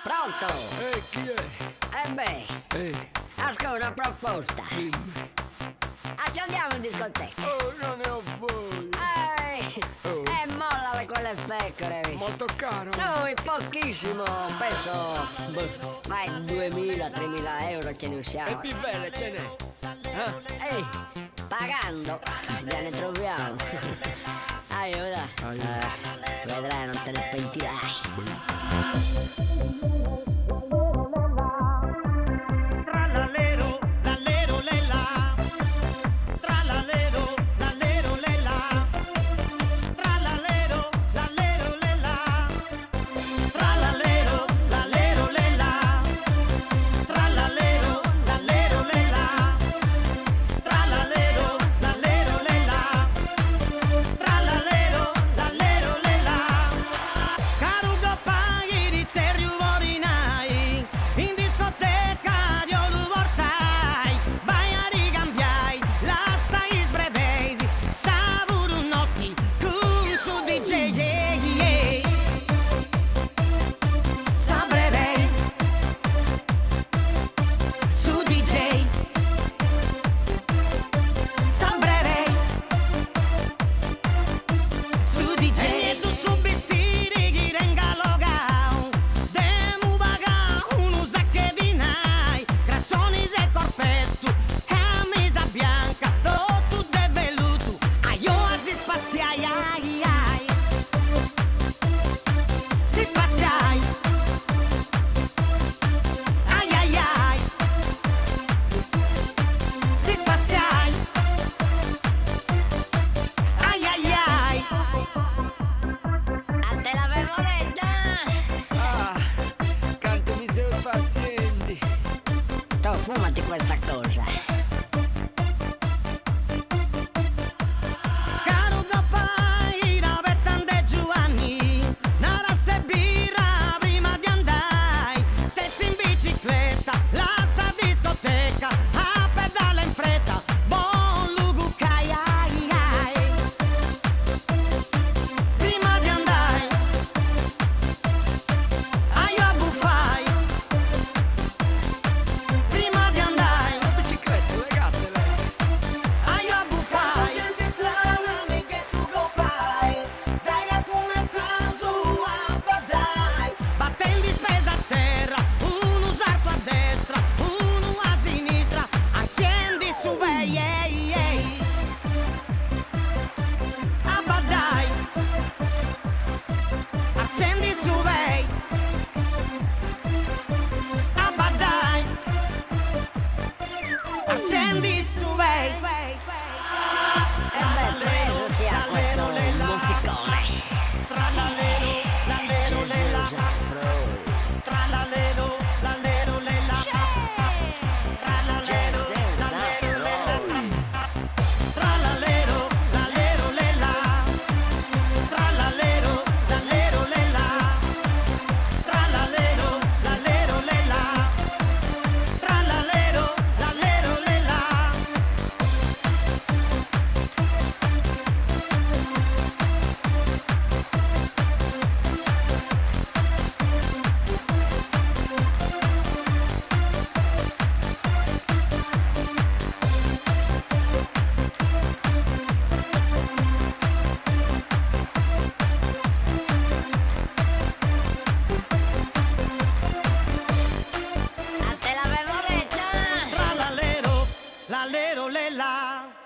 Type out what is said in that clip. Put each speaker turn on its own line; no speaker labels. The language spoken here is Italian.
Pronto?
Chi è?
Beh, ascolta una proposta.
Dimmi.
Andiamo in discoteca.
Oh, non ne ho voglia. Oh.
Mollale quelle pecore.
Molto caro.
Noi pochissimo, penso, vai 2.000-3.000 euro ce ne
E
usciamo.
più belle ce n'è.
Ehi, pagando, gliene troviamo. Aiuta. Vedrai, non te ne pentirai.
Tralalero, lallero, lella. Tralalero, lallero, lella. Tralalero, lallero, lella. Tralalero, lallero, lella. Tralalero, lallero, lella. Tralalero, lallero, lella. Tralalero, lallero, lella. Carugo paghi di Sergio Vorinai. In discoteca di Oluvortai. Vai a rigambiai, lascia i sbrevesi. Savuru notti, con su DJ, yeah, yeah. Sabrevei, su DJ. Sabrevei, su DJ. E tu subistiri chi renga logau. Demu baga unu zacche di nai. Grazzoni e corpetto, camisa bianca, rotto de velluto. Aio si spaziai, ai ai. Si spaziai. Ai ai ai. Si spaziai. Ai ai ai.
Te l'avevo detta!
Cantami se lo spazienti.
Tu fumati questa cosa.
Caro Gappai, la vettande Giovanni, nara se birra prima di andare, se in bicicletta, lascia discoteca, a pedale in fretta, buon lugu cai, ai ai. Prima di andare, aio a buffai, prima di andare,
Biciclette, legatele.
aio a buffai. Gente strana, che tu gopai, dai a cominciare su a badai. Battendi spesa a terra, un usato a destra, uno a sinistra, accendi su bei, ehi, ehi. A badai, accendi su bei. A badai, accendi su bei.
Presoti a questo mozzicone.
Tralalero, lallero, lella. Tralalero, lallero, lella. Tralalero, lallero, lella. Tralalero, lallero, lella. Tralalero, lallero, lella. Tralalero, lallero, lella. Tralalero, lallero, lella.
Te l'avevo detta!
Tralalero, lallero, lella.